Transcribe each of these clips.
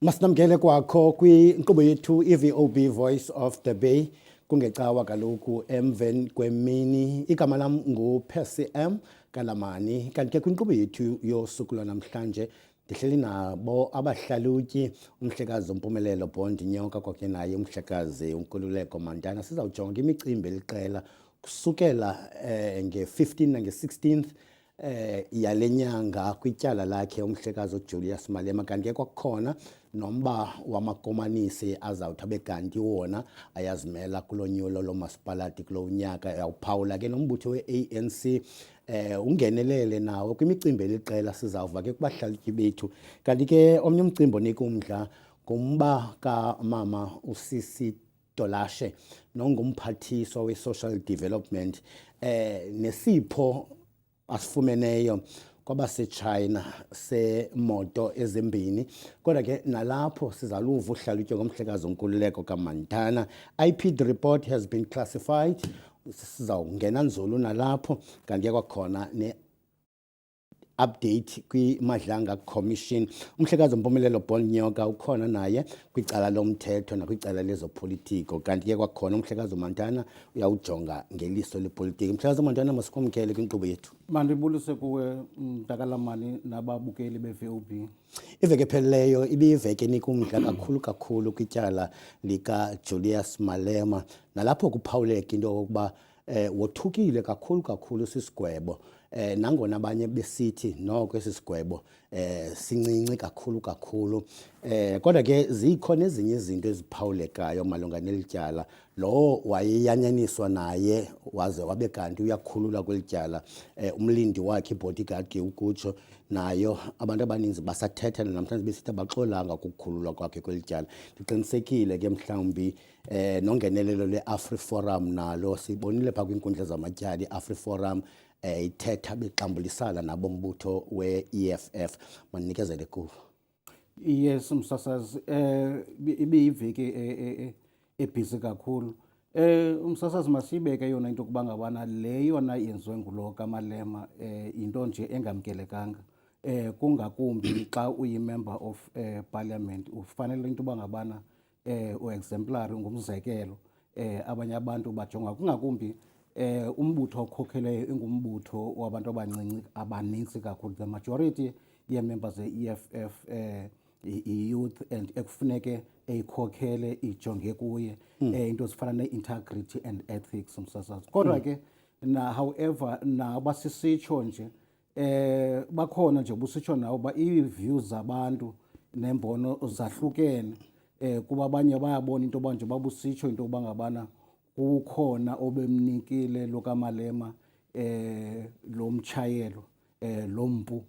Masinamkele kwakho kwinkqubo yethu i-VOB Voice of the Bay kungecawa kaloku emveni kwemini. Igama lam nguPercy M Kalamani, kanti ke kwinkqubo yethu yosuku lwanamhlanje ndihleli nabo abahlalutyi, umhlekazi uMpumelelo Bond Nyoka kwakunye naye umhlekazi uNkululeko Mandana. Sizawujonga imicimbi eliqela kusukela nge-15 nange-16th yale nyanga kwityala lakhe umhlekazi uJulius Malema, kanti ke kwakhona nomba wamakomanisi azawuthi abe kanti wona ayazimela kulonyulo lomasipalati kulo nyaka. Yawuphawula ke nombutho we-ANC ungenelele nawo kwimicimbi eliqela. Sizawuva ke kubahlalutyi bethu, kanti ke omnye umcimbi onika umdla ngumba kamama uSisi Dolashe nongumphathiswa we-social development nesipho asifumeneyo kwabaseChina semoto ezimbini. Kodwa ke nalapho sizaluva uhlalutyo ngomhlekazi uNkululeko kaMandana. IPD report has been classified. Sizawungena nzulu nalapho, kanti ke kwakhona update kwiMadlanga Commission. Umhlekazi uMpumelelo Bond Nyoka ukhona naye kwicala lomthetho nakwicala lezopolitiko, kanti ke kwakhona umhlekazi uMandana uyawujonga ngeliso lepolitiki. Umhlekazi uMandana, masikwamkele kwinkqubo yethu. Mandibulise kuwe Mntakalamani nababukeli be-VOB. Iveki ephelileyo ibiyiveki enika umdla kakhulu kwityala likaJulius Malema, nalapho kuphawuleka into yokuba wothukile kakhulu sisigwebo. Nangona abanye besithi noko esi sigwebo sincinci kakhulu. Kodwa ke zikhona ezinye izinto eziphawulekayo malunga nelityala. Lo wayeyanyaniswa naye waze wabe kanti uyakhulula kwelityala. Umlindi wakhe ibodyguard ke ukutsho nayo abantu abaninzi basathetha namhlanje besithi abaxolanga ukukhululwa kwakhe kwelityala. Ndiqinisekile ke mhlawumbi nongenelelo le-AfriForum nalo sibonile phaa kwinkundla zamatyala i-AfriForum ithetha bexambulisana nabo mbutho we-EFF. Mandinikezele kuwo. Yes msasazi, ibiyiveki ebhizi kakhulu. Umsasazi masibeke yona into kuba ngabana le yona yenziwe ngulo kaMalema into nje engamkelekanga. Kungakumbi xa uyi-member of parliament ufanele into kuba ngabana u-exemplary, ngumzekelo. Abanye abantu bajonga kungakumbi umbutho okhokheleyo ingumbutho wabantu abaninzi kakhulu. The majority ye-members ze-EFF i-youth and ekufuneke eyikhokhele ijonge kuye into ezifana ne-integrity and ethics umsasazi. Kodwa ke however naba sisitsho nje bakhona nje busitsho nawo ba ii-views zabantu nembono zahlukene. Kuba abanye bayabona into yoba nje babusitsho into yokuba ngabana kukhona obemnikile lo kaMalema lo mtshayelo lo mpu,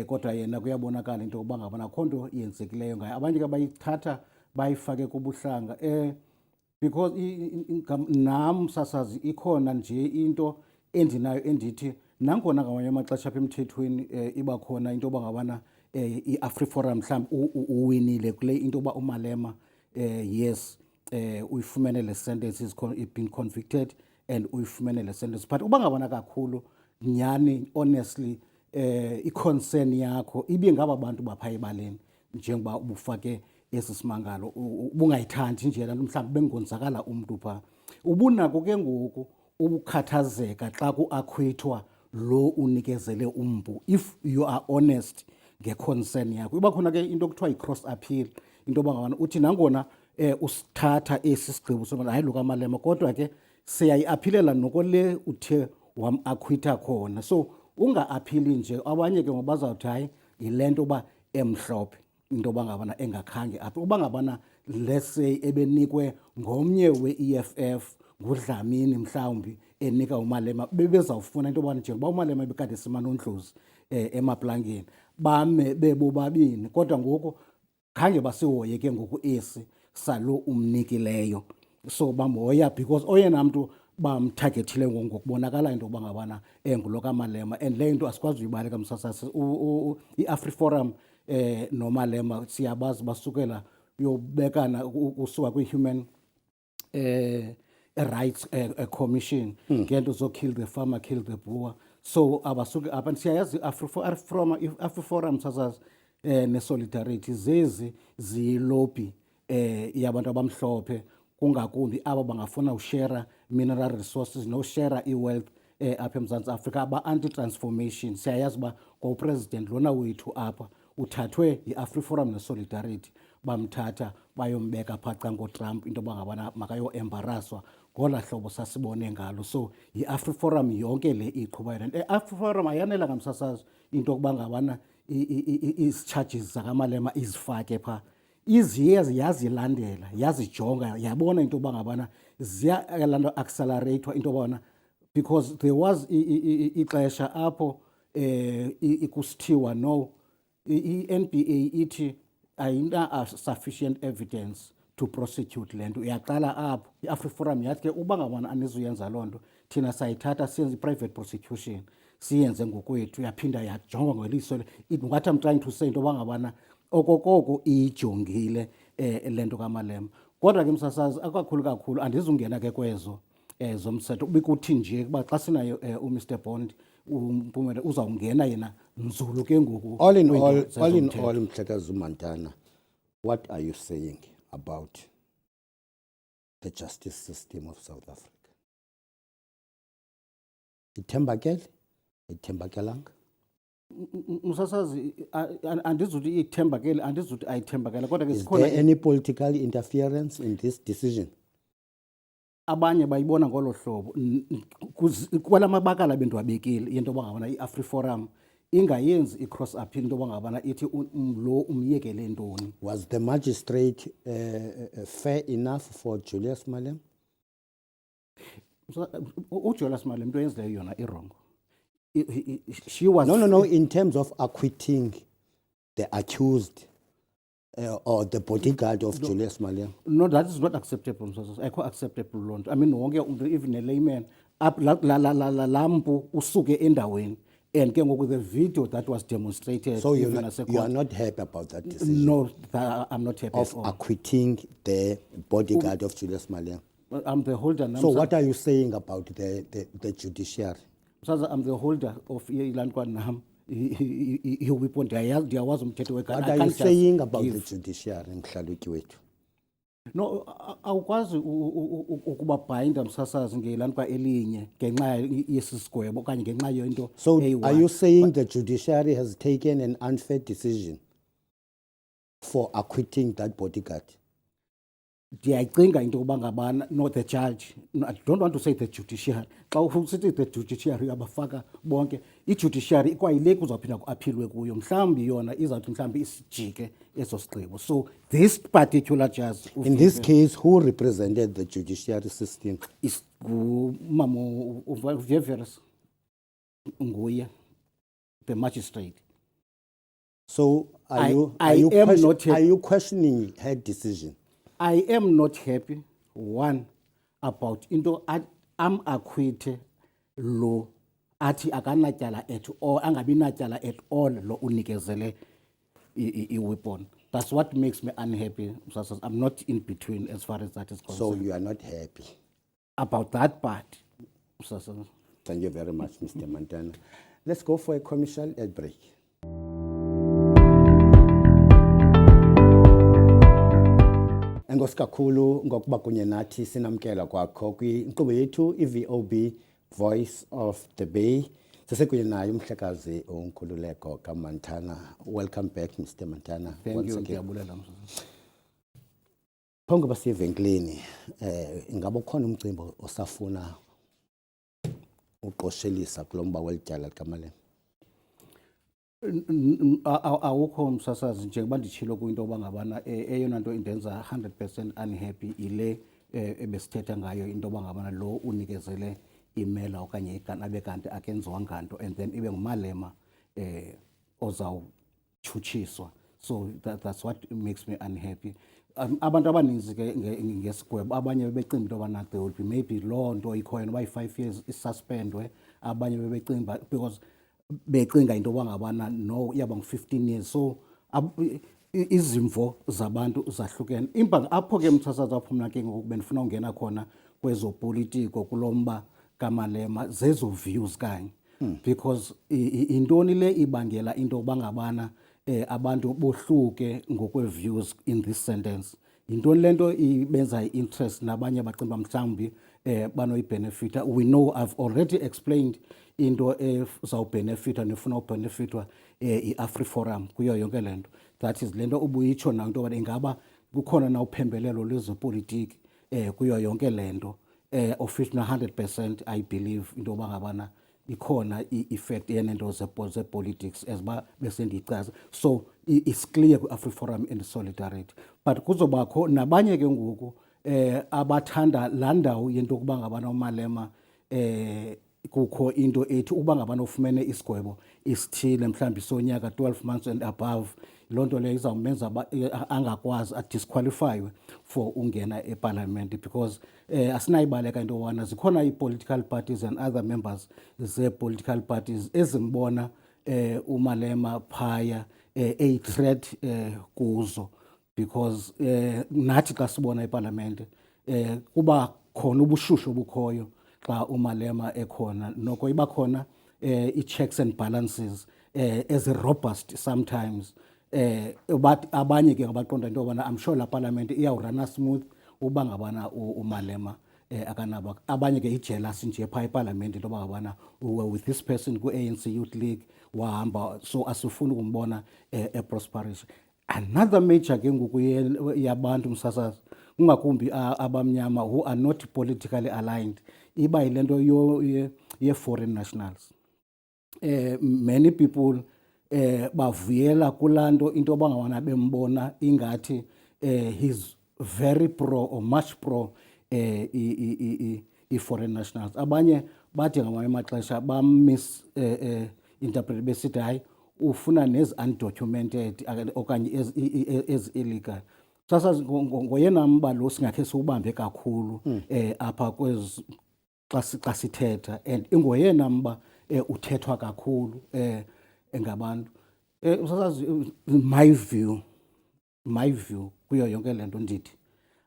kodwa yena kuyabonakala into yokuba ngabana akho nto yenzekileyo ngayo. Abanye ke bayithatha bayifake kubuhlanga because nam msasazi ikhona nje into endinayo endithi nangona ngamanye amaxesha apha emthethweni iba khona into yoba ngabana i-AfriForum mhlawumbi uwinile kule into yoba uMalema yes uyifumene le sentence is been convicted and uyifumene le sentence. But uba ngabana kakhulu nyani honestly i-concern yakho ibe ngaba bantu bapha ebaleni njengoba ubufake esi simangalo ubungayithandi nje lanto mhlawumbi bengonzakala umntu phaa. Ubunako ke ngoku ubukhathazeka xa kuakhwithwa lo unikezele umpu if you are honest nge-concern yakho. Iba khona ke into kuthiwa yi-cross appeal, into yoba ngabana uthi nangona usithatha esi sigqibo soba hayi lo kaMalema kodwa ke siyayiaphilela noko le uthe wamakhwitha khona. So unga-aphili nje. Abanye ke ngoba bazawuthi hayi yile nto uba emhlophe into yoba ngabana engakhange aphi. Uba ngabana let's say ebenikwe ngomnye we-EFF nguDlamini mhlawumbi enika uMalema, bebezawufuna into yoba njengoba uMalema ebekade simanondlozi emaplangeni bame bebobabini, kodwa ngoku khange basihoye ke ngoku esi salo umnikileyo. So bamhoya because oyena mntu bamtargethile ngokubonakala into yokuba ngabana engulo kaMalema, and le nto asikwazi uyibaleka msasasi. I-AfriForum noMalema siyabazi basukela yobekana usuka kwi-Human Rights Commission ngento zo kill the farmer, kill the brewer. So abasuke apha siyayazi i-AfriForum msasazi ne-solidarity zezi ziyilobby yabantu abamhlophe kungakumbi aba bangafuna ushare mineral resources noshare i-wealth apha eMzantsi Afrika aba-anti-transformation. Siyayazi uba ngowupresident lona wethu apha uthathwe yi-AfriForum ne-Solidarity bamthatha bayombeka phaa cangoTrump into yoba ngabana makayo-embaraswa ngola hlobo sasibone ngalo. So yi-AfriForum yonke le iqhubayo le nto. AfriForum ayanelanga msasazi into yokuba ngabana ii-charges zakaMalema izifake phaa. Iziye yazilandela yazijonga yabona into yoba ngabana ziyalanto accelerate into yoba ngabana because there was ixesha apho kusithiwa no i-NPA ithi ayina sufficient evidence to prosecute le nto. Uyaqala apho i-AfriForum yathi ke uba ngabana anizuyenza loo nto thina sayithatha siyenze i-private prosecution siyenze ngokwethu. Yaphinda yajongwa ngeliso what I'm trying to say into yoba ngabana okokoko iyijongile le nto kaMalema. Kodwa ke msasazi kakhulu andizungena ke kwezo zomthetho bekuthi nje kuba xa sinayo uMr Bond uMpumela uzawungena yena nzulu ke ngoku. All in all, Mhlekazi uMantana, what are you saying about the justice system of South Africa? Ithembakele? Ithembakelanga? Msasazi andizuthi ithembakele andizuthi ayithembakele kodwa ke Is there any political interference in this decision? Abanye bayibona ngolo hlobo kwala mabakala bendiwabekile yento yoba ngabana i-AfriForum ingayenzi i-cross appeal into yoba ngabana ithi lo umyekele ntoni. Was the magistrate fair enough for Julius Malema? uJulius Malema into yenzileyo yona irongo. She was No, in terms of acquitting the accused or the bodyguard of Julius Malema. No, that is not acceptable. Ayikho acceptable loo nto. I mean wonke umntu even a layman lampu usuke endaweni and ke ngoku the video that was demonstrated. So you are not happy about that decision? No, I'm not happy of at all. Acquitting the bodyguard of Julius Malema. I'm the holder. So what are you saying about the judiciary? I'm the holder of iland kwanam iweapon ndiyawazi umthetho wekati. What are you saying about the judiciary, mhlalutyi wethu? No, awukwazi ukuba bhayinda msasazi ngeland kwa elinye ngenxa yesisigwebo okanye ngenxa yento. So are you saying the judiciary has taken an unfair decision for acquitting that bodyguard? Ndiyayicinga into yokuba ngabana not the judge. No, I don't want to say the judiciary. Xa usithi the judiciary abafaka bonke i-judiciary ikwayile kuzawuphinda kuaphilwe kuyo mhlawumbi yona izawuthi mhlawumbi isijike eso sigqibo. So this particular judge in this case, who represented the judiciary system? is ngumama uVeveris nguye the magistrate. So are you questioning her decision? I am not happy, one, about into am acquitted lo athi akanatyala at all, angabi natyala at all lo unikezele i-weapon. That's what makes me unhappy. I'm not in between as far as that is concerned. So you are not happy about that part. Thank you very much, Mr. Mantana. Let's go for a commercial break. Enkosi kakhulu ngokuba kunye nathi sinamkela kwakho kwinkqubo yethu iVOB Voice of the Bay. Sisekunye naye umhlekazi uNkululeko kaMantana. Welcome back, Mr. Mantana. Thank you. Ndiyabulela msasazi. Phongo basivenkileni ingaba khona umcimbi osafuna uqoshelisa kulomba welityala likaMalema? Awukho msasazi njengoba nditshilo kwinto yoba ngabana eyona nto indenza 100% unhappy ile ebesithetha ngayo into yoba ngabana lo unikezele imela okanye igana abe kanti akenziwanga nto and then ibe nguMalema ozawutshutshiswa. So that's what makes me unhappy. Abantu abaninzi ke ngesigwebo abanye bebecinga into yobana there will be maybe loo nto ikhoyo noba yi-5 years isuspendwe. Abanye bebecinga because becinga into yoba ngabana no iyaba ngu-15 years. So izimvo zabantu zahlukene. Imba apho ke mthasazi apho mna ke ngoku bendifuna ungena khona kwezopolitiko kulomba kaMalema zezo views kanye because intoni le ibangela into yoba ngabana abantu bohluke ngokwe-views in this sentence. Yintoni le nto ibenza i-interest nabanye bacinga mhlawumbi banoyibenefita? We know I've already explained into ezawubenefitwa nefuna ubenefitwa i-AfriForum kuyo yonke le nto. That is le nto ubuyitsho nayo into yoba ingaba kukhona na uphembelelo lwezopolitiki kuyo yonke le nto of which na 100% I believe into yoba ngabana ikhona i-effect yenento ze-politics as uba besendiyichaza. So it's clear kwi-AfriForum and Solidarity, but kuzobakho nabanye ke ngoku abathanda laa ndawo yento yokuba ngabana uMalema kukho into ethi uba ngabana ufumene isigwebo isithile mhlawumbi sonyaka 12 months and above, loo nto leyo izawumenza angakwazi adisqualifywe for ungena eparliament, because asinayibaleka into yobana zikhona ii-political parties and other members zee-political parties ezimbona uMalema phaya a-threat kuzo, because nathi xa sibona ipalamente kuba khona ubushushu obukhoyo xa uMalema ekhona, noko iba khona i-checks and balances ezi-robust sometimes. But abanye ke ngabaqonda into yobana I'm sure la parliament iyawurana smooth uba ngabana uMalema akanabo. Abanye ke i-jealous nje phaa eparliament into yoba ngabana with this person ku-ANC Youth League wahamba, so asifuni ukumbona eprosperation. Another major ke ngoku yabantu msasazi kungakumbi abamnyama who are not politically aligned iba yile nto ye-foreign nationals. Many people bavuyela kulaa nto into yoba ngabana bembona ingathi he's very pro or much pro i-foreign nationals. Abanye bathi ngamanye amaxesha interpret besithi hayi ufuna nezi-undocumented okanye ezi-illegal. Sasa ngoyena mba lo singakhe siwubambe kakhulu apha kwezi xa sithetha, and ingoyena mba uthethwa kakhulu ngabantu. My view kuyo yonke le nto ndithi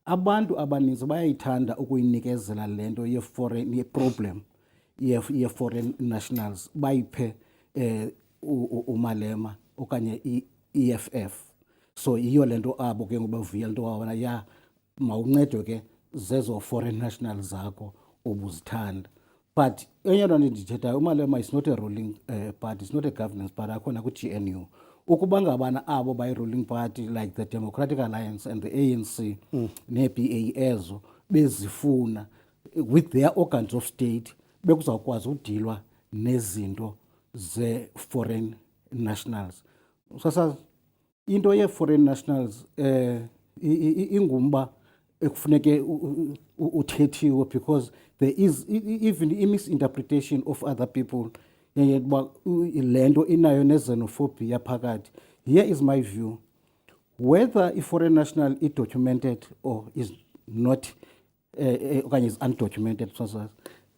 abantu abaninzi bayayithanda ukuyinikezela le nto ye-problem ye-foreign nationals bayiphe uMalema okanye i-EFF. So yiyo le nto abo ke ngobavuyela into wabona ya mawuncedwe ke zezo foreign nationals zakho obuzithanda. But enye nto ndithethayo, uMalema is not a ruling party, it's not a governance party, akhona ku-GNU. Ukuba ngabana abo bayi-ruling party like the Democratic Alliance and the ANC ne-BA ezo bezifuna with their organs of state bekuzawukwazi udilwa nezinto ze-foreign nationals. Sasa into ye-foreign nationals ingumba ekufuneke uthethiwe, because there is even i-misinterpretation of other people ukuba le nto inayo ne-xenophobia phakathi. Here is my view, whether i-foreign national i-documented or is not okanye is undocumented,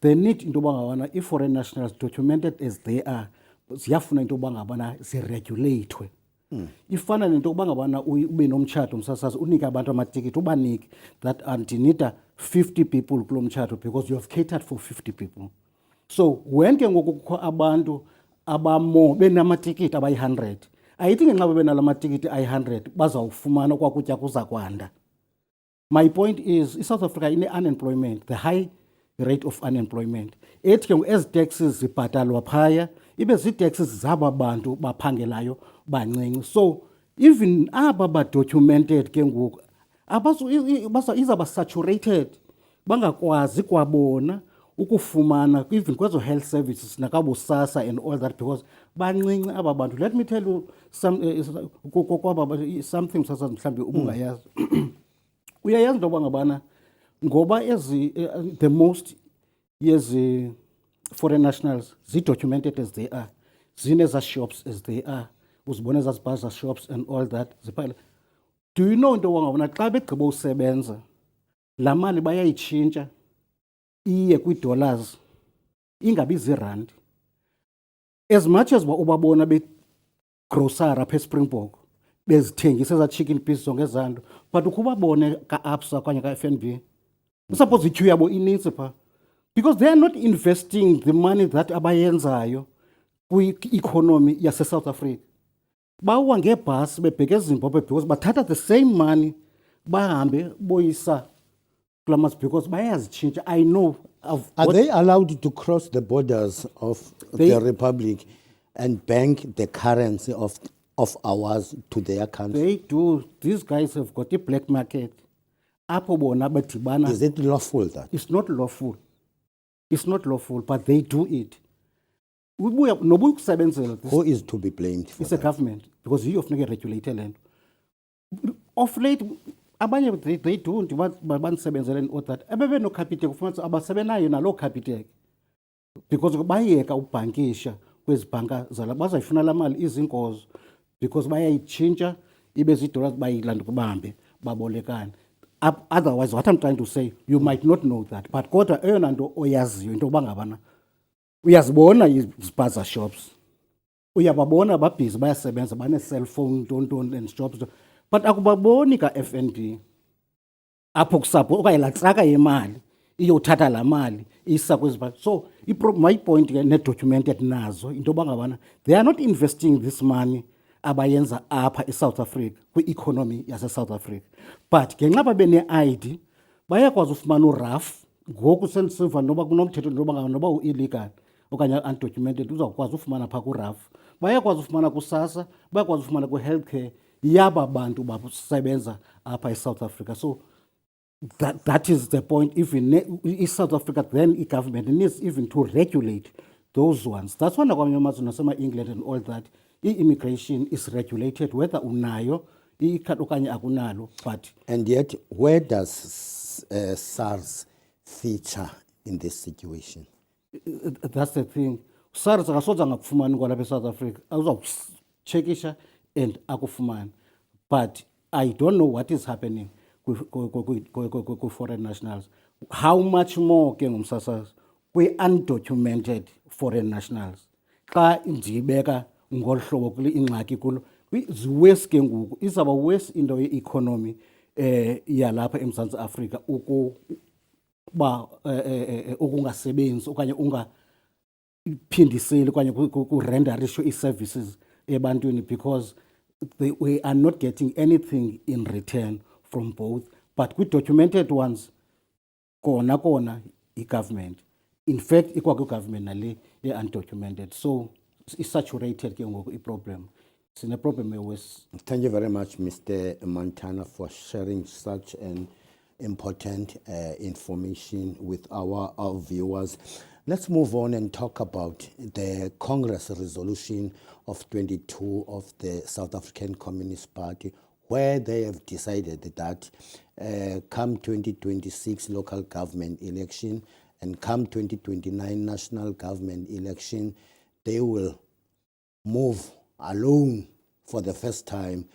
they need into yoba ngabana i-foreign nationals documented as they are ziyafuna into yoba ngabana ziregulethwe. Ifana nento yokuba ngabana ube nomtshato msasazi unike abantu amatikiti ubanike that ndinida 50 people kulo mtshato because you have catered for 50 people. So when ke ngoku kukho abantu abamo benamatikiti abayi-100, ayithi ngenxa bebenala matikiti ayi-100 bazawufumana kwakutya kuza kwanda. My point is iSouth Africa ine-unemployment, the high rate of unemployment, ethi ke ngoku ezi taxes zibhatalwa phaya ibe zii-taxes zaba bantu baphangelayo bancinci. So even aba ba-documented ke ngoku izawuba saturated, bangakwazi kwabona ukufumana even kwezo health services nakabusasa and all that, because bancinci aba bantu. Let me tell you something sasa mhlawumbi ubungayazi. Uyayazi into yoba ngabana ngoba the most yezi foreign nationals zi-documented as they are, zineza shops as they are, uzibona ezaa zipaza shops and all that ziphela. Do you know into yoba ngabana xa begqiba usebenza laa mali bayayitshintsha iye kwii-dollars ingabi ziirandi. As much as ubabona begrosara apha eSpringbok bezithengisa ezaa chicken pieces zonke ezaa nto, but ukhe ubabone ka-ABSA okanye ka-FNB suppose ityhu yabo inintsi phaa, because they are not investing the money that abayenzayo kwi-economy yaseSouth Africa. bawa ngebhasi bebheke eZimbabwe because bathatha the same money bahambe boyisa kulamas because bayazitshintsha. I know Are they allowed to cross the borders of They- the republic and bank the currency of ours to their country? they do. These guys have got a black market. Apho bona badibana. Is it lawful that? It's not lawful. It's not lawful, but they do it. Nobuya ukusebenzela this. Who is to be blamed for It's a that? government because you have regulated land. Of late, abanye they do banisebenzela and all that. Ebebe no capital kufanele abasebenayo nalo capital. Because bayeka ubhankisha kwezibhanka zala bazayifuna la mali izinkozo because bayayitshintsha ibe zidollars bayilanda kubahambe babolekana. Otherwise, what I'm trying to say, you might not know that, but kodwa eyona nto oyaziyo into yokuba ngabana uyazibona izpaza shops, uyababona babhizi bayasebenza bane-cellphone ntoni and shops, but akubaboni ka-FNB apho kusapho okanye laa traka yemali iyothatha laa mali isa kwezibhanka. So my point ke ne-documented nazo into yoba ngabana they are not investing this money abayenza apha eSouth Africa kwi-economy yaseSouth Africa, but ngenxa babe ne-ID bayakwazi ufumana uraf ngoku sendisiva noba kunomthetho ntoba ngaba noba u-illegal okanye undocumented uzawukwazi ufumana phaa kuraf, bayakwazi ufumana kusasa, bayakwazi ufumana kwi-healthcare yaba bantu basebenza apha eSouth Africa. So that is the point. Even South Africa, then government needs even to regulate those ones. That's one of the England and all that. Immigration is regulated whether unayo okanye akunalo, but And yet, where does SARS feature in this situation? that's the thing. SARS akasoze ngakufumani kwalapha eSouth Africa, awuzawuchekisha and akufumani. But I don't know what is happening with foreign nationals. How much more ke ngumsasazi kwi-undocumented foreign nationals? Xa ndiyibeka ngolu hlobo kule ingxaki kulo, ziwesi ke ngoku izawuba worse into ye-economy yalapha eMzantsi Afrika ukuba ukungasebenzi okanye ungaphindiseli okanye kurenderisho ii-services ebantwini because we are not getting anything in return from both. But kwi-documented ones kona i-government, in fact ikwakwii-government nale ye-undocumented, so i-saturated ke ngoku i-problem. Sine-problem ewesi. Thank you very much, Mr. Montana, for sharing such an important information with our viewers. Let's move on and talk about the Congress resolution of 22 of the South African Communist Party, where they have decided that come 2026 local government election and come 2029 national government election, they will move alone for the first time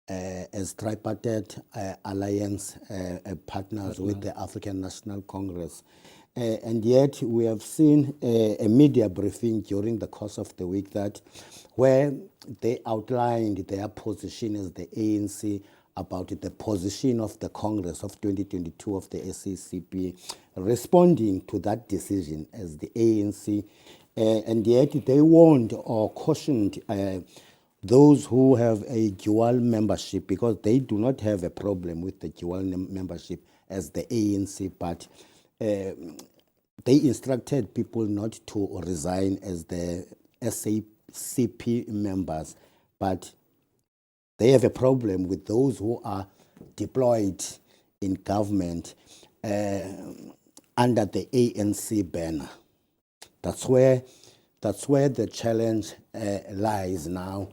as tripartite alliance partners with the African National Congress. And yet we have seen a media briefing during the course of the week that where they outlined their position as the ANC about the position of the Congress of 2022 of the SACP, responding to that decision as the ANC. And yet they warned or cautioned those who have a dual membership, because they do not have a problem with the dual membership as the ANC, but they instructed people not to resign as the SACP members, but they have a problem with those who are deployed in government under the ANC banner. That's where the challenge lies now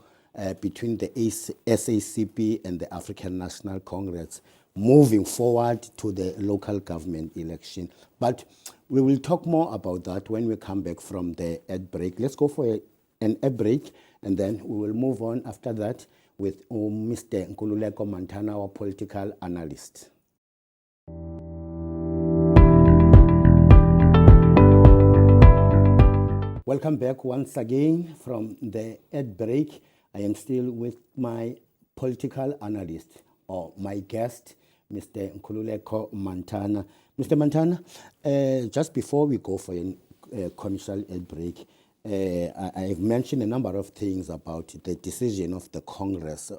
between the SACP and the African National Congress moving forward to the local government election. But we will talk more about that when we come back from the ad break. Let's go for an ad break, and then we will move on after that with Mr. Nkululeko Montana, our political analyst. Welcome back once again from the ad break. I am still with my political analyst, or my guest, Mr. Nkululeko Montana. Mr. Montana, just before we go for a commercial ad break, I've mentioned a number of things about the decision of the Congress,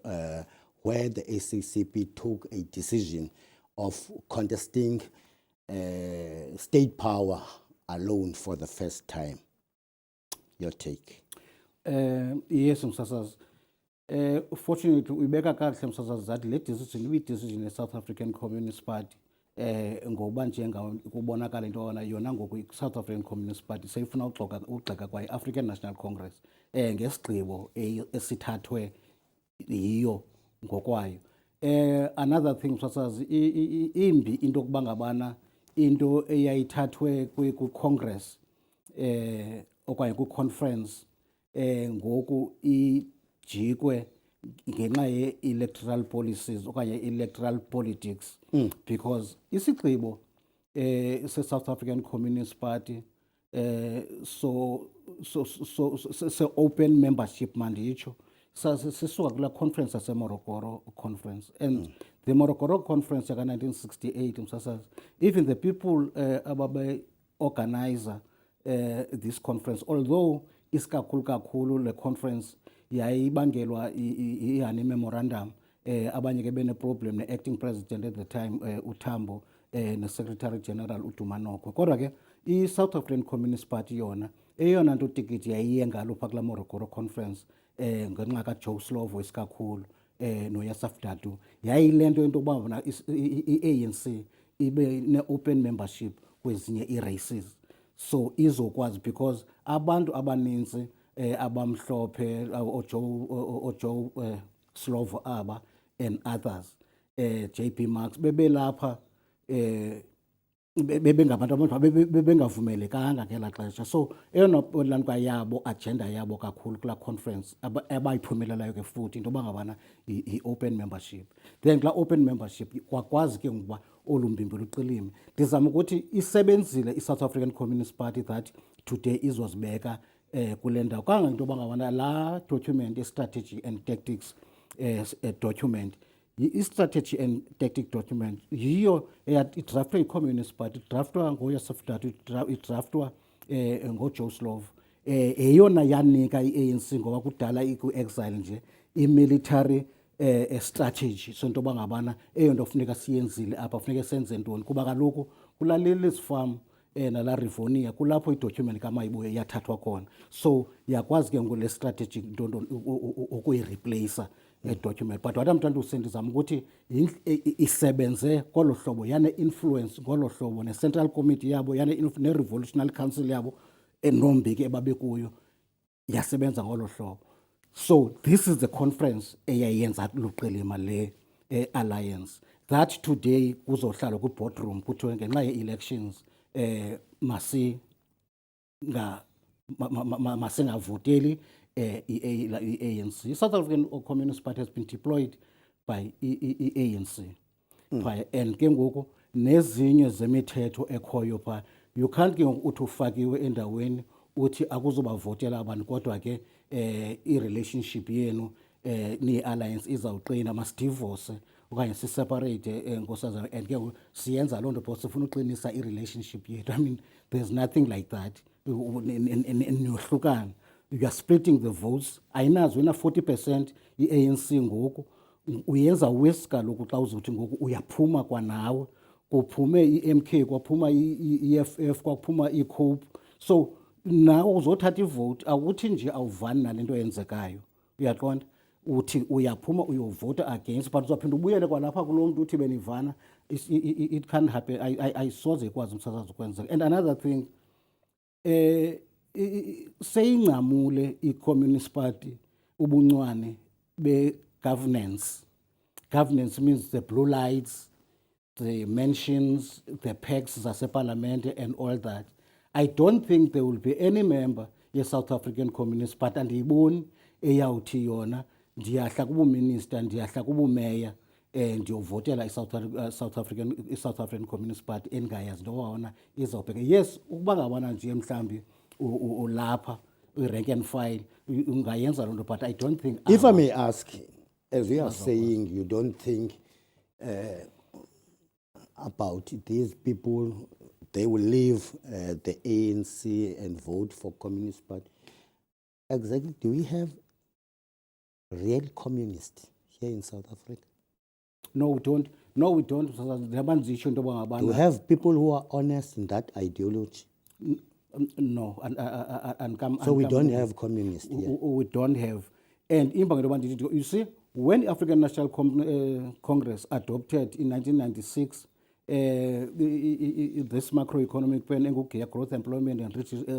where the ACCP took a decision of contesting state power alone for the first time. Your take? Yes, msasazi. Fortunately, uyibeka kakuhle msasazi zathi le decision ibi-decision ye-South African Communist Party ngoba kubonakala into yona yona ngoku i-South African Communist Party seyifuna ugxeka kwa-i-African National Congress ngesigqibo esithathwe yiyo ngokwayo. Another thing msasazi, imbi into yokuba ngabana into eyayithathwe kwi-Congress okanye kwi-conference ngoku ijikwe ngenxa ye-electoral policies okanye electoral politics, because isigqibo se-South African Communist Party se-open membership manditsho sisuka kula conference yase-Morogoro conference, and the Morogoro conference yaka 1968 msasazi, even the people ababe organizer this conference, although isikakhulu le conference yayibangelwa ihani memorandum, abanye ke bene problem ne-acting president at the time uTambo ne-secretary general uDumanokwe, kodwa ke i-South African Communist Party yona eyona nto tikiti yayiye ngalo phaa kula Morogoro conference ngenxa kaJoe Slovo isikakhulu noYusuf Dadoo yayile nto into yokuba i-ANC ibe ne-open membership kwezinye i-races, so izokwazi because abantu abaninzi abamhlophe oJoe Slovo aba and others, JP Marks bebelapha bebengabantu bebengavumelekanga ngela xesha, so eyona planka yabo agenda yabo kakhulu kula conference abayiphumelelayo ke futhi into yoba ngabana i-open membership. Then kula open membership kwakwazi ke ngokuba olumbimbi luqilime. Ndizama ukuthi isebenzile i-South African Communist Party that today izozibeka kule ndawo kanga into yoba ngabana la document i-strategy and tactics document, i-strategy and tactic document yiyo idraftwa yi-Communist Party, idraftwa ngoYusuf Dadoo, idraftwa ngoJoe Slovo, eyona yanika i-ANC ngoba kudala iku-exile nje i-military strategy, so into yoba ngabana eyo nto funeka siyenzile apha, funeka senze ntoni kuba kaloku kula Lily's Farm nala Rivonia kulapho i-document kaMayibuye yathathwa khona, so yakwazi ke ngole strategic nto ukuyireplacer document. But what I'm trying to say ndizama ukuthi isebenze kolo hlobo yane-influence ngolo hlobo ne-Central Committee yabo ne-Revolutionary Council yabo enombiki ebabe kuyo yasebenza ngolo hlobo. So this is the conference eyayenza luqilima le alliance that today kuzohlala ku-boardroom kuthiwe ngenxa ye-elections masingavoteli i-ANC. South African Communist Party has been deployed by i-ANC and ke ngoku nezinye zemithetho ekhoyo phaa you can't ke uthi ufakiwe endaweni uthi akuzobavotela abantu kodwa ke i-relationship yenu ni-alliance izawuqina, masidivorce okanye siseparate nkosazana, and ke siyenza loo nto because sifuna uqinisa i-relationship yethu. I mean there's nothing like that. Niyohlukana, you are splitting the votes. Ayinazo wena 40% i-ANC ngoku uyenza worse kaloku xa uzothi ngoku uyaphuma kwanawe, kuphume i-MK kwaphuma i-EFF kwaphuma i-COPE, so nawe uzothatha ivote awuthi nje awuvani nale nto yenzekayo, uyaqonda, uthi uyaphuma uyovota against but uzaphinda ubuyele kwalapha kulo mntu uthi benivana. It can't happen. Ayisoze ikwazi umsasazi ukwenzeka. And another thing, seyincamule i-Communist Party ubuncwane be-governance. Governance means the blue lights, the mansions, the perks zase-parliament and all that. I don't think there will be any member ye-South African Communist Party andiyiboni eyawuthi yona ndiyahla kubuminister, ndiyahla kubumeya ndiyovotela i-South African Communist Party endingayazi into wona izawubheka. Yes, ukuba ngabana nje mhlambi ulapha rank and file ungayenza loo nto, but I don't think. If I may ask, as you are saying, you don't think about these people, they will leave the ANC and vote for Communist Party. Exactly. Do we have real communists here in South Africa? No, we don't. No, we don't. Ndiyabanje itsho into yoba Do we ngabana have people who are honest in that ideology? no, So we don't have communists here. we don't have. And imbangela yoba ndithi, you see, when African National Congress adopted in 1996 this macroeconomic plan engugeya growth, employment and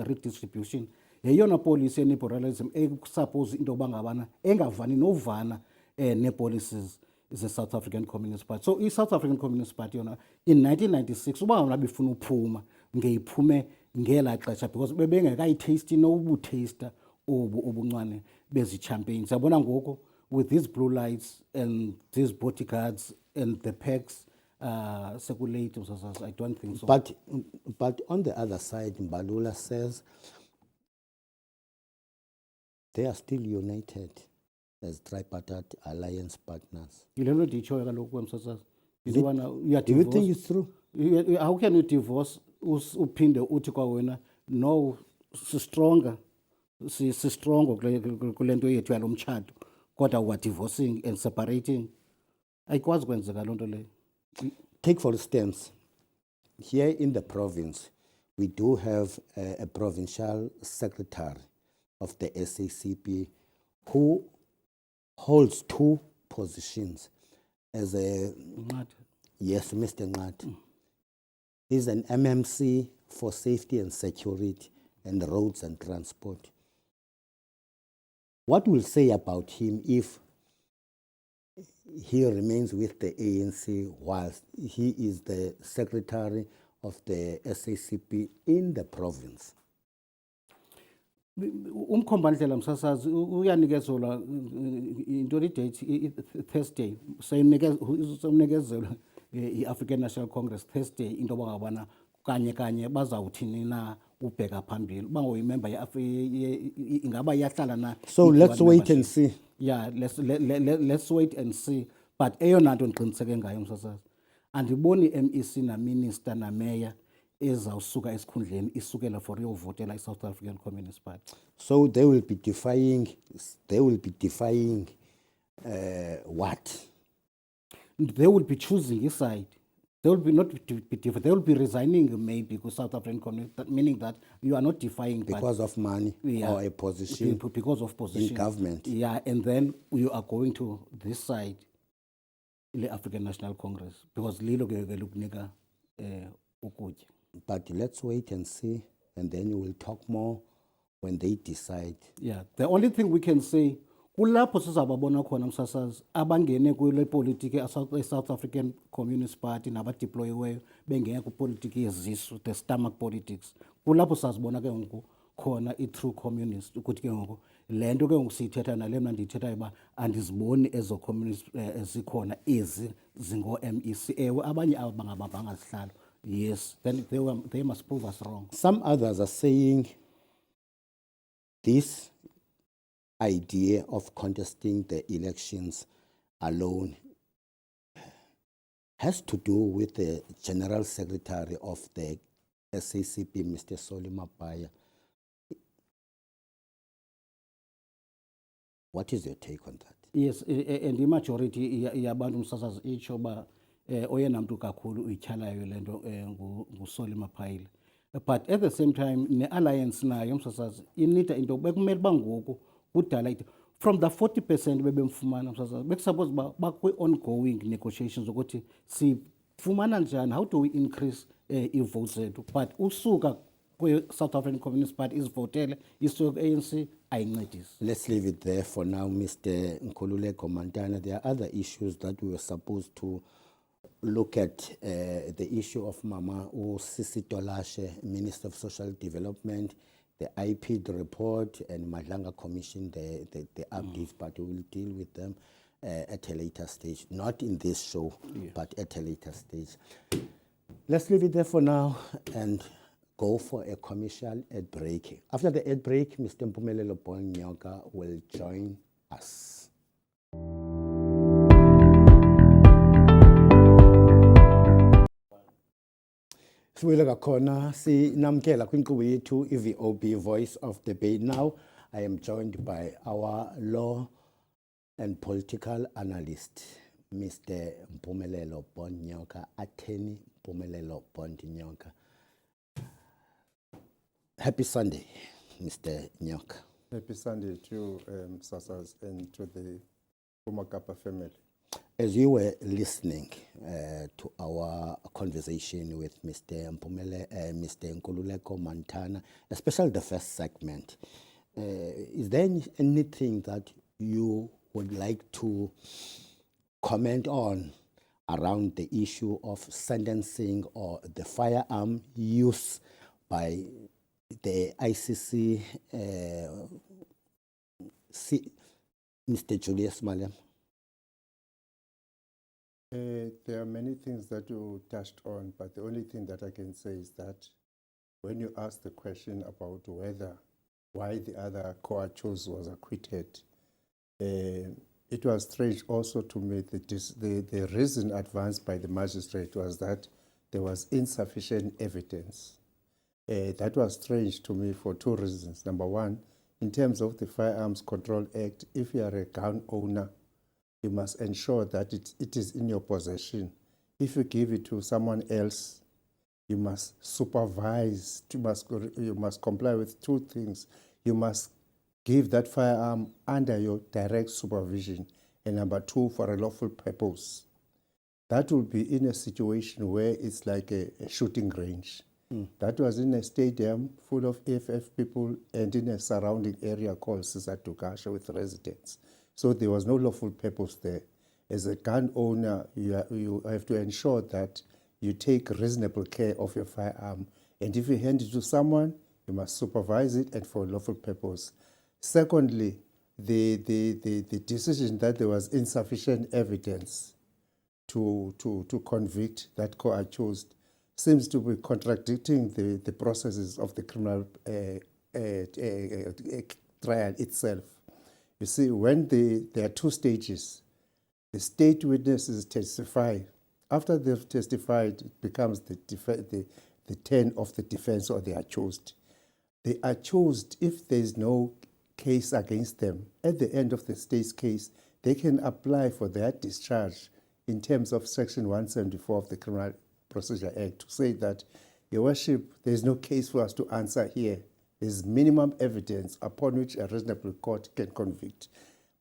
redistribution, yeyona policy ene-liberalism ekusuppose into yoba ngabana engavani novana nee-policies ze-South African Communist Party. So i-South African Communist Party yona in 1996 uba ngabana befuna uphuma ngeyiphume ngela xesha because bebengekayitaste nobutasta obu obuncane bezi-champagnes. Yabona ngoku with these blue lights and these bodyguards and the packs, sekulate, I don't think so. But on the other side, Mbalula says they are still united as tripartite alliance partners. Yile nto ndiyitshoyo kaloku Msasazi. Into yobana Do you think it's true? how can you divorce uphinde uthi kwawena no sistronger sistronger kule nto yethu yalo mtshato kodwa we are divorcing and separating? Ayikwazi kwenzeka loo nto leyo. Take for instance, here in the province, we do have a provincial secretary of the SACP who holds two positions as a, Nqathe. yes, Mr. Nqathe. He's an MMC for safety and security and roads and transport. What we'll say about him if he remains with the ANC whilst he is the secretary of the SACP in the province? Umkhombandlela Msasazi uyanikezelwa into date Thursday, sayinikezela i-African National Congress Thursday into yoba ngabana kanye bazawuthini na ubheka phambili uba ngoyimember ingaba iyahlala na. So let's wait and see. Yeah, let's wait and see. But eyona nto ndiqiniseke ngayo Msasazi, andiboni MEC na minister na mayor ezawusuka esikhundleni isukela for uyovotela i-South African Communist Party. So they will be defying what? They will be choosing his side. They will be not be different. They will be resigning maybe because South African Communist, meaning that you are not defying Because of money or a position because of position in government. Yeah, and then you are going to this side, the African National Congress, because lilo ke lukunika ukutya. But let's wait and see, and then we will talk more when they decide. Yeah, the only thing we can say, kulapho sizababona khona Msasazi abangene kule politiki South African Communist Party nabadeployiweyo bengena kupolitiki yezisu, the stomach politics. Kulapho sazibona ke ngoku khona i-true communist ukuthi ke ngoku le nto ke ngoku siyithetha nale mna ndiyithethayo uba andiziboni ezo communist zikhona ezi zingo-MEC. Ewe abanye aba bangabambanga zihlalo, yes, then they must prove us wrong. Some others are saying this idea of contesting the elections alone has to do with the General Secretary of the SACP, Mr. Solly Mapoya. What is your take on that? Yes, and the majority yabantu Msasazi itsho uba oyena mntu kakhulu uyityhalayo le nto nguSolly Mapoya. But at the same time ne-alliance nayo Msasazi inida into bekumele uba ngoku kudala from the 40% bebemfumana Msasazi bekusuppose uba bakwi-ongoing negotiations ukuthi sifumana njani, how do we increase i-votes zethu, but usuka kwi-South African Communist Party izivotele isuka ku-ANC ayincedisi. Let's leave it there for now, Mr. Nkululeko Mantana. There are other issues that we were supposed to look at, the issue of Mama Sisi Tolashe, Minister of Social Development, the IP, the report, and Madlanga Commission, the updates, but we will deal with them at a later stage. Not in this show, but at a later stage. Let's leave it there for now and go for a commercial ad break. After the ad break, Mr. Mpumelelo Nyoka will join us. Sibuyele kakhona sinamkela kwinkqubo yethu iVOB Voice of the Bay. Now I am joined by our law and political analyst, Mr. Mpumelelo Bond-Nyoka, Attorney Mpumelelo Bond-Nyoka. Happy Sunday, Mr. Nyoka. Happy Sunday to you, Sasas, and to the Umakapa family. As you were listening to our conversation with Mr. Mr. Nkululeko Montana, especially the first segment, is there anything that you would like to comment on around the issue of sentencing or the firearm use by the ICC, Mr. Julius Malema? There are many things that you touched on, but the only thing that I can say is that when you ask the question about why the other co-accused was acquitted, it was strange also to me that the reason advanced by the magistrate was that there was insufficient evidence. That was strange to me for two reasons. Number one, in terms of the Firearms Control Act, if you are a gun owner, you must ensure that it is in your possession. If you give it to someone else, you must supervise, you must comply with two things. You must give that firearm under your direct supervision, and number two, for a lawful purpose. That will be in a situation where it's like a shooting range. That was in a stadium full of AFF people and in a surrounding area called Sisatukasha with residents. So there was no lawful purpose there. As a gun owner, you have to ensure that you take reasonable care of your firearm. And if you hand it to someone, you must supervise it and for a lawful purpose. Secondly, the decision that there was insufficient evidence to convict that co-accused seems to be contradicting the processes of the criminal trial itself. You see, when there are two stages, the state witnesses testify. After they've testified, it becomes the turn of the defense or the accused. The accused, if there is no case against them, at the end of the state's case, they can apply for their discharge in terms of Section 174 of the Criminal Procedure Act to say that, Your Worship, there is no case for us to answer here. There's minimum evidence upon which a reasonable court can convict.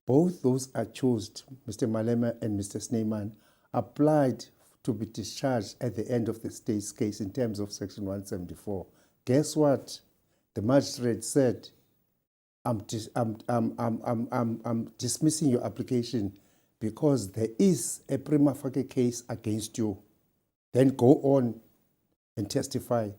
Both those accused, Mr. Malema and Mr. Snyman, applied to be discharged at the end of the state's case in terms of Section 174. Guess what? The magistrate said, I'm dismissing your application because there is a prima facie case against you. Then go on and testify.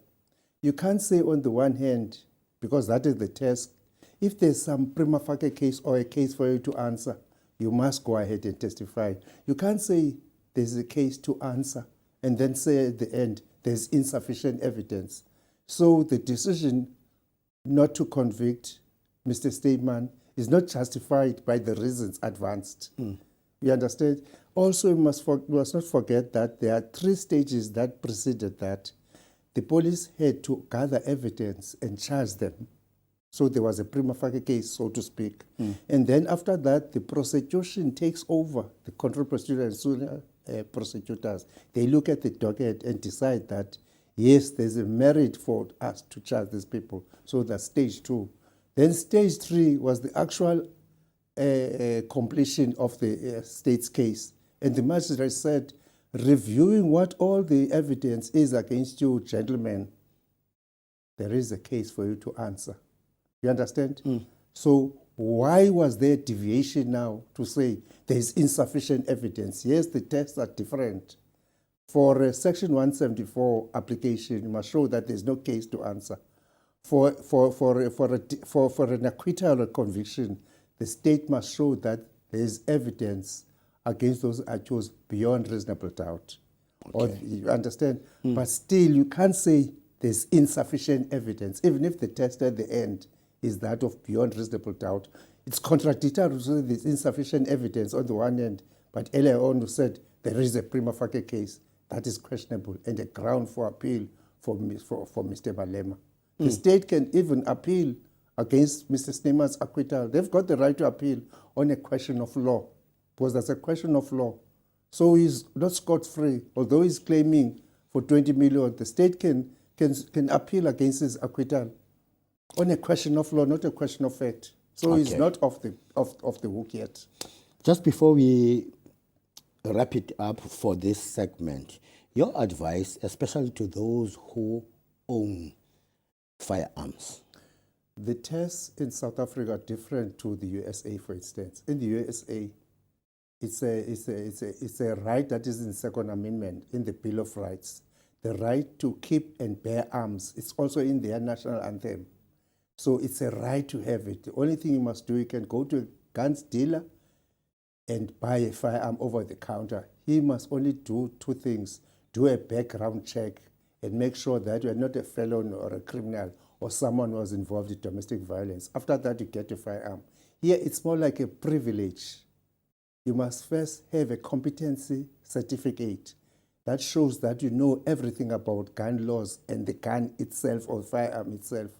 You can't say on the one hand, because that is the test, if there's some prima facie case or a case for you to answer, you must go ahead and testify. You can't say there's a case to answer and then say at the end there's insufficient evidence. So the decision not to convict Mr. Snyman is not justified by the reasons advanced. You understand? Also, we must not forget that there are three stages that preceded that. The police had to gather evidence and charge them. So there was a prima facie case, so to speak. And then after that, the prosecution takes over, the control prosecutor and senior prosecutors. They look at the docket and decide that, yes, there's a merit for us to charge these people. So that's stage two. Then stage three was the actual completion of the state's case. And the magistrate said, reviewing what all the evidence is against you, gentlemen, there is a case for you to answer. You understand? So why was there deviation now to say there is insufficient evidence? Yes, the tests are different. For a Section 174 application, you must show that there is no case to answer. For an acquittal or conviction, the state must show that there is evidence against those accused beyond reasonable doubt. Okay. Or, you understand? But still, you can't say there's insufficient evidence, even if the test at the end is that of beyond reasonable doubt. It's contradictory to say there's insufficient evidence on the one hand, but earlier on you said there is a prima facie case. That is questionable and a ground for appeal for Mr. Malema. The state can even appeal against Mr. Snyman's acquittal. They've got the right to appeal on a question of law, because that's a question of law. So he's not scot-free. Although he's claiming for 20 million, the state can appeal against his acquittal on a question of law, not a question of fact. So he's Okay. not off the hook yet. Just before we wrap it up for this segment, your advice, especially to those who own firearms. The tests in South Africa are different to the USA, for instance. In the USA, it's a right that is in the Second Amendment, in the Bill of Rights. The right to keep and bear arms. It's also in their national anthem. So it's a right to have it. The only thing you must do, you can go to a guns dealer and buy a firearm over the counter. He must only do two things: do a background check and make sure that you're not a felon or a criminal or someone who was involved in domestic violence. After that, you get a firearm. Here, it's more like a privilege. You must first have a competency certificate that shows that you know everything about gun laws and the gun itself or firearm itself.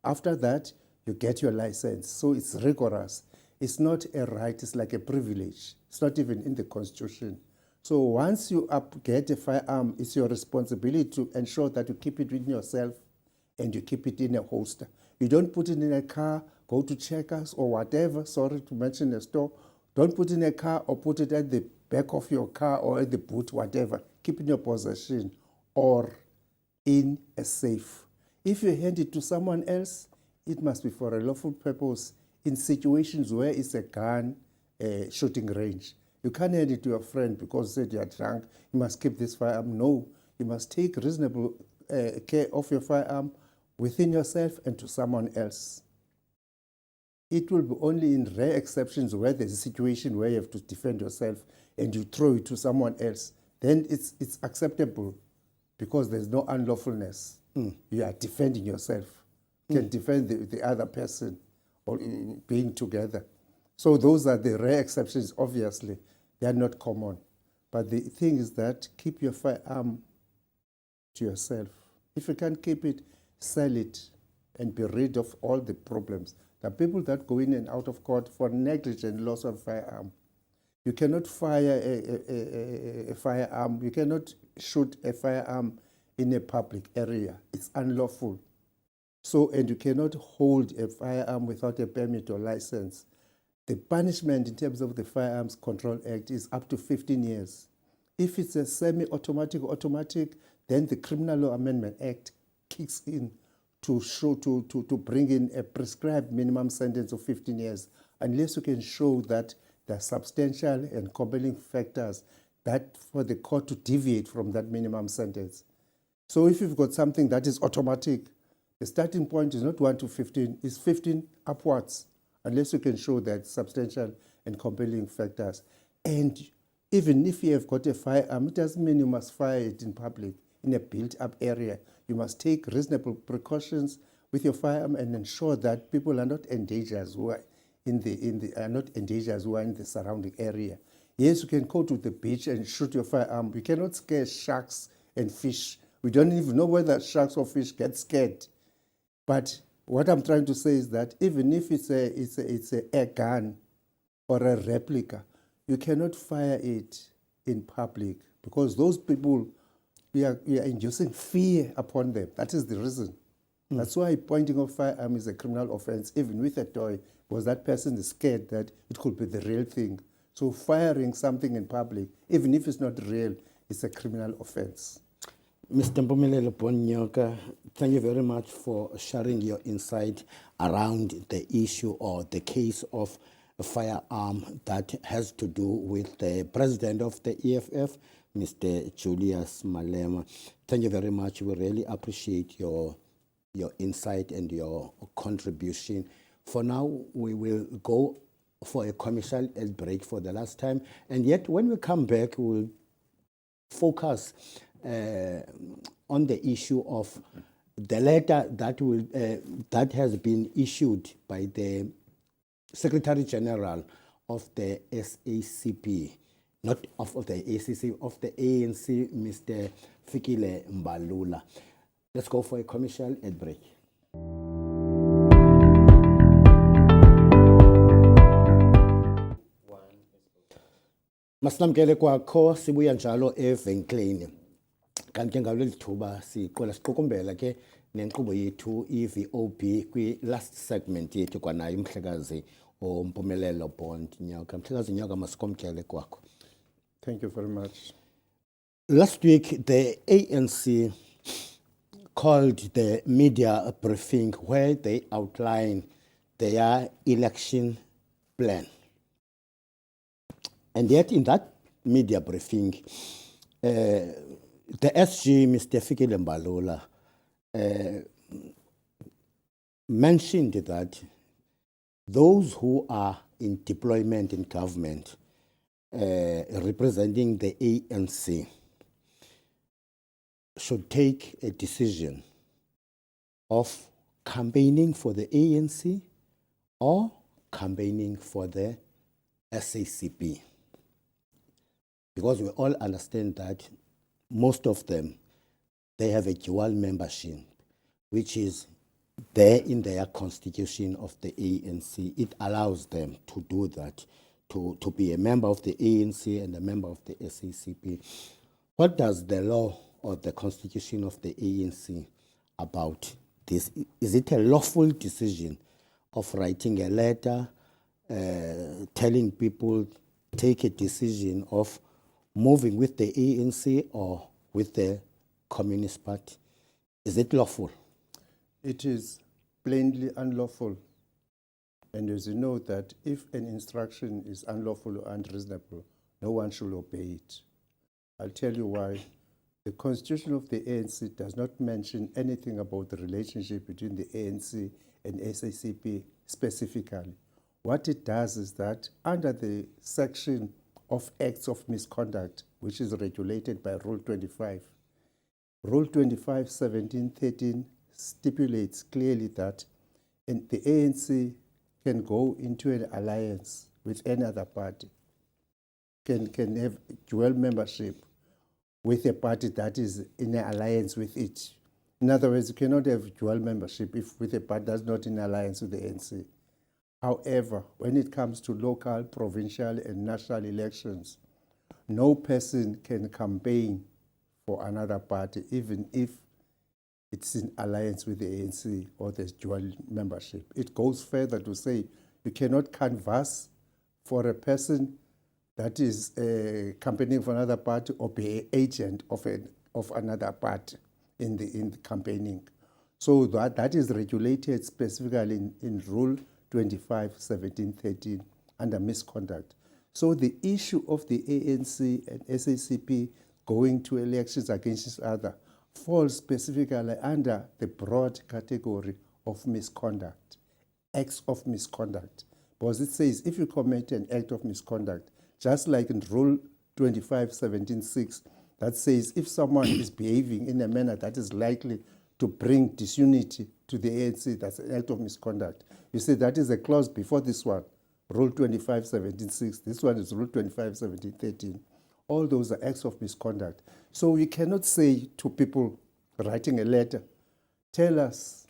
After that, you get your license. So it's rigorous. It's not a right, it's like a privilege. It's not even in the Constitution. So once you get a firearm, it's your responsibility to ensure that you keep it within yourself and you keep it in a holster. You don't put it in a car, go to Checkers or whatever, sorry to mention a store. Don't put it in a car or put it at the back of your car or at the boot, whatever. Keep it in your possession or in a safe. If you hand it to someone else, it must be for a lawful purpose in situations where it's a gun shooting range. You can't hand it to your friend because you said you're drunk, you must keep this firearm. No, you must take reasonable care of your firearm within yourself and to someone else. It will be only in rare exceptions where there's a situation where you have to defend yourself and you throw it to someone else. Then it's acceptable because there's no unlawfulness. You are defending yourself. You can defend the other person or being together. So those are the rare exceptions, obviously. They are not common. But the thing is that keep your firearm to yourself. If you can't keep it, sell it and be rid of all the problems. There are people that go in and out of court for negligent loss of firearm. You cannot fire a firearm. You cannot shoot a firearm in a public area. It's unlawful. So, and you cannot hold a firearm without a permit or license. The punishment in terms of the Firearms Control Act is up to 15 years. If it's a semi-automatic or automatic, then the Criminal Law Amendment Act kicks in to bring in a prescribed minimum sentence of 15 years, unless you can show that there are substantial and compelling factors that for the court to deviate from that minimum sentence. So if you've got something that is automatic, the starting point is not 1 to 15, it's 15 upwards, unless you can show that substantial and compelling factors. And even if you have got a firearm, it doesn't mean you must fire it in public, in a built-up area. You must take reasonable precautions with your firearm and ensure that people are not endangers who are in the surrounding area. Yes, you can go to the beach and shoot your firearm. You cannot scare sharks and fish. We don't even know whether sharks or fish get scared. But what I'm trying to say is that even if it's a air gun or a replica, you cannot fire it in public because those people, we are inducing fear upon them. That is the reason. That's why pointing a firearm is a criminal offense, even with a toy, because that person is scared that it could be the real thing. So firing something in public, even if it's not real, is a criminal offense. Mr. Mpumelelo Bonyoka, thank you very much for sharing your insight around the issue or the case of a firearm that has to do with the president of the EFF, Mr. Julius Malema. Thank you very much. We really appreciate your insight and your contribution. For now, we will go for a commercial break for the last time. And yet, when we come back, we'll focus on the issue of the letter that has been issued by the Secretary General of the SACP, not of the ACC, of the ANC, Mr. Fikile Mbalula. Let's go for a commercial break. Masinamkele kwakho sibuya njalo evenkleni. Kanti ke ngaleli thuba siqola siqukumbela ke nenkqubo yethu iVOB kwi last segment yethu kwanayo umhlekazi oMpumelelo Bond Nyoka. Mhlekazi Nyoka, masikomkele kwakho. Thank you very much. Last week the ANC called the media briefing where they outlined their election plan. And yet in that media briefing, the SG, Mr. Fikile Mbalula, mentioned that those who are in deployment in government representing the ANC should take a decision of campaigning for the ANC or campaigning for the SACP. Because we all understand that most of them, they have a dual membership, which is there in their constitution of the ANC. It allows them to do that, to be a member of the ANC and a member of the SACP. What does the law or the constitution of the ANC about this? Is it a lawful decision of writing a letter telling people take a decision of moving with the ANC or with the Communist Party? Is it lawful? It is plainly unlawful. And as you know that if an instruction is unlawful or unreasonable, no one should obey it. I'll tell you why. The constitution of the ANC does not mention anything about the relationship between the ANC and SACP specifically. What it does is that under the section of acts of misconduct, which is regulated by Rule 25, Rule 25, 1713 stipulates clearly that the ANC can go into an alliance with any other party, can have dual membership with a party that is in an alliance with it. In other words, you cannot have dual membership if with a party that's not in alliance with the ANC. However, when it comes to local, provincial, and national elections, no person can campaign for another party, even if it's in alliance with the ANC or there's dual membership. It goes further to say you cannot canvass for a person that is campaigning for another party or be an agent of another party in the campaigning. So that is regulated specifically in Rule 25, 1713 under misconduct. So the issue of the ANC and SACP going to elections against each other falls specifically under the broad category of misconduct, acts of misconduct. Because it says if you commit an act of misconduct, just like in Rule 25, 17.6, that says if someone is behaving in a manner that is likely to bring disunity to the ANC, that's an act of misconduct. You see, that is a clause before this one, Rule 25, 17.6. This one is Rule 25, 17.13. All those are acts of misconduct. So you cannot say to people writing a letter, tell us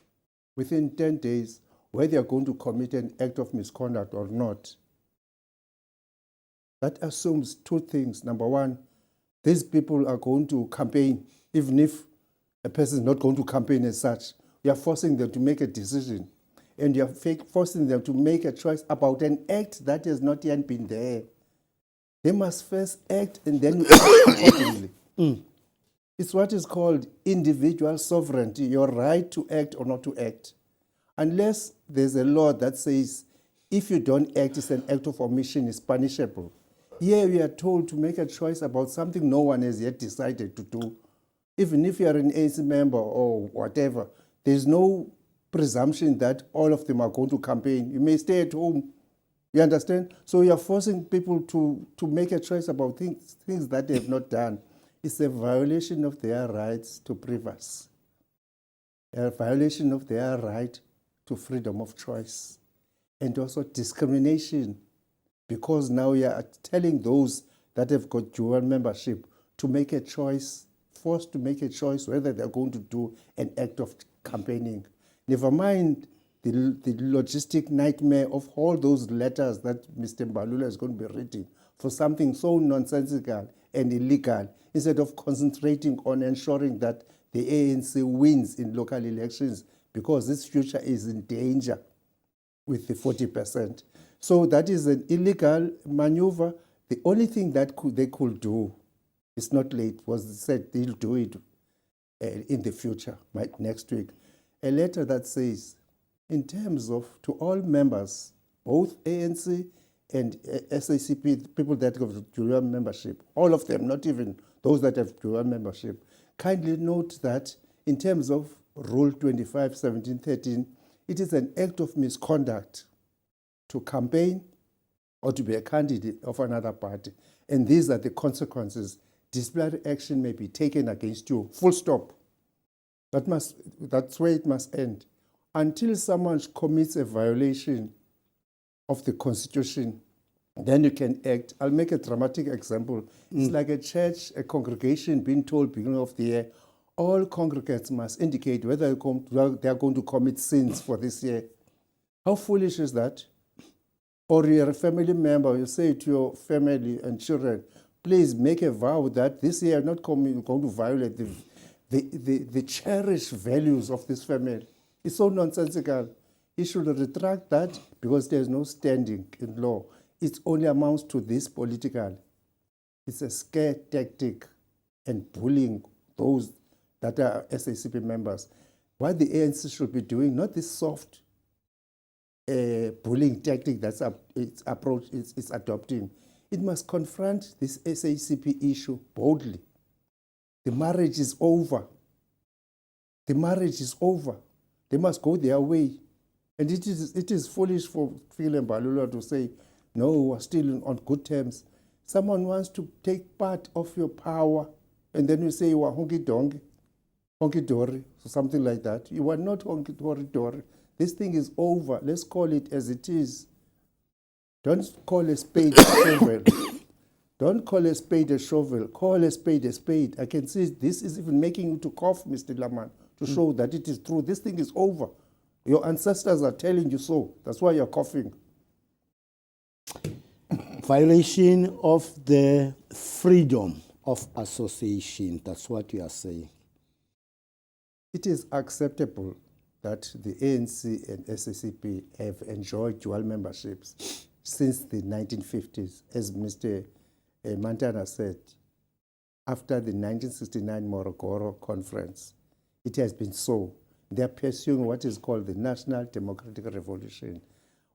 within 10 days whether you're going to commit an act of misconduct or not. That assumes two things. Number one, these people are going to campaign, even if a person is not going to campaign as such. You are forcing them to make a decision, and you are forcing them to make a choice about an act that has not yet been there. They must first act and then act accordingly. It's what is called individual sovereignty, your right to act or not to act. Unless there's a law that says if you don't act, it's an act of omission, is punishable. Here we are told to make a choice about something no one has yet decided to do. Even if you are an ANC member or whatever, there's no presumption that all of them are going to campaign. You may stay at home. You understand? So you are forcing people to make a choice about things that they have not done. It's a violation of their rights to privacy, a violation of their right to freedom of choice, and also discrimination, because now you are telling those that have got dual membership to make a choice, forced to make a choice whether they're going to do an act of campaigning. Never mind the logistic nightmare of all those letters that Mr. Mbalula is going to be reading for something so nonsensical and illegal, instead of concentrating on ensuring that the ANC wins in local elections, because this future is in danger with the 40%. So that is an illegal maneuver. The only thing that they could do, it's not late, was said they'll do it in the future, next week. A letter that says, in terms of, to all members, both ANC and SACP, people that have dual membership, all of them, not even those that have dual membership, kindly note that in terms of Rule 25, 17, 13, it is an act of misconduct to campaign or to be a candidate of another party. And these are the consequences. Disciplinary action may be taken against you, full stop. That's where it must end. Until someone commits a violation of the Constitution, then you can act. I'll make a dramatic example. It's like a church, a congregation being told beginning of the year, all congregants must indicate whether they are going to commit sins for this year. How foolish is that? Or you're a family member, you say to your family and children, please make a vow that this year I'm not going to violate the cherished values of this family. It's so nonsensical. He should retract that, because there's no standing in law. It only amounts to this political. It's a scare tactic and bullying those that are SACP members. What the ANC should be doing, not this soft bullying tactic that's its approach it's adopting. It must confront this SACP issue boldly. The marriage is over. The marriage is over. They must go their way. And it is foolish for Phil Mbalula to say, no, we're still on good terms. Someone wants to take part of your power, and then you say you are honky-dory, or something like that. You are not honky-dory. This thing is over. Let's call it as it is. Don't call a spade a shovel. Don't call a spade a shovel. Call a spade a spade. I can see this is even making you to cough, Mr. Laman, to show that it is true. This thing is over. Your ancestors are telling you so. That's why you're coughing. Violation of the freedom of association. That's what you are saying. It is acceptable that the ANC and SACP have enjoyed dual memberships since the 1950s, as Mr. Mantana said. After the 1969 Morogoro Conference, it has been so. They are pursuing what is called the National Democratic Revolution.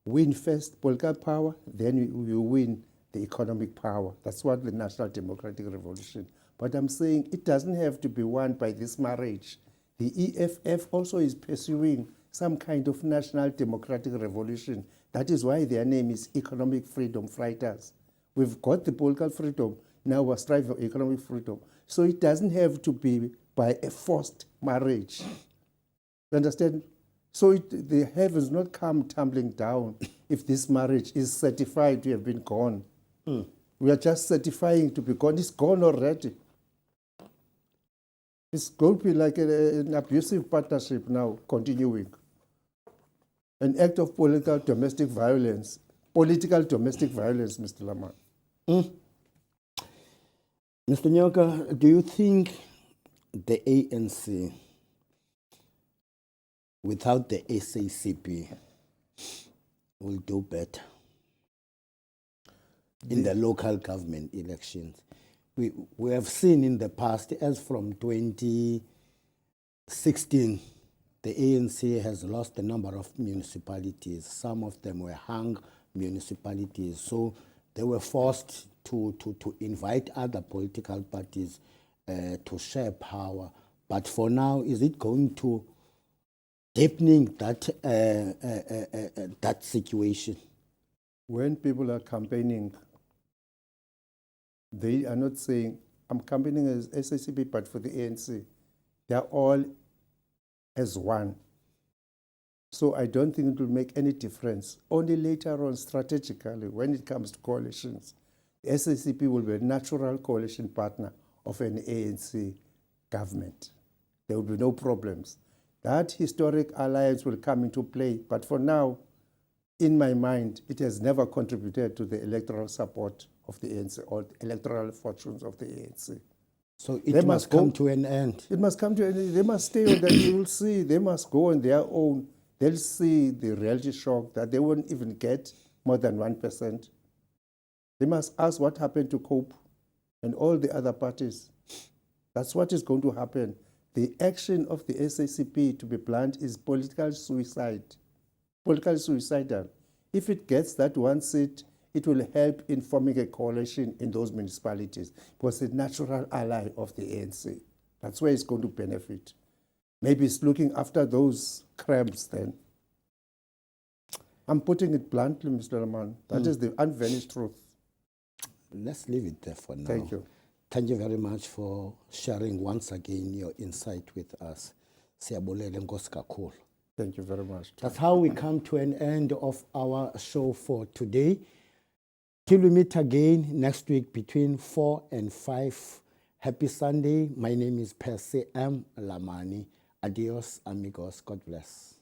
Win first political power, then you win the economic power. That's what the National Democratic Revolution. But I'm saying it doesn't have to be won by this marriage. The EFF also is pursuing some kind of national democratic revolution. That is why their name is Economic Freedom Fighters. We've got the political freedom, now we're striving for economic freedom. So it doesn't have to be by a forced marriage. You understand? So the heavens not come tumbling down if this marriage is certified to have been gone. We are just certifying to be gone. It's gone already. It's going to be like an abusive partnership now, continuing. An act of political domestic violence, Mr. Laman. Mr. Nyoka, do you think the ANC, without the SACP, will do better in the local government elections? We have seen in the past, as from 2016, the ANC has lost a number of municipalities. Some of them were hung municipalities. So they were forced to invite other political parties to share power. But for now, is it going to deepening that situation? When people are campaigning, they are not saying, I'm campaigning as SACP, but for the ANC. They are all as one. So I don't think it will make any difference. Only later on, strategically, when it comes to coalitions, the SACP will be a natural coalition partner of an ANC government. There will be no problems. that historic alliance will come into play. But for now, in my mind, it has never contributed to the electoral support of the ANC or electoral fortunes of the ANC. So They it must must go- come to an end. It must come to an. They must stay on that. You will see. They must go on their own. They'll see the reality shock that they won't even get more than 1%. They must ask what happened to COPE and all the other parties. That's what is going to happen. The action of the SACP, to be blunt, is political suicide. Politically suicidal. If it gets that one seat, it will help in forming a coalition in those municipalities because it's a natural ally of the ANC. That's where it's going to benefit. Maybe it's looking after those cramps then. I'm putting it bluntly, Mr. Rahman. That is the unvarnished truth. Let's leave it there for now. Thank you. Thank you very much for sharing once again your insight with us. Siyabulele Nkosi kakhulu. Thank you very much. That's how we come to an end of our show for today. Till we meet again next week between 4 and 5. Happy Sunday. My name is Percy M. Lamani. Adios, amigos. God bless.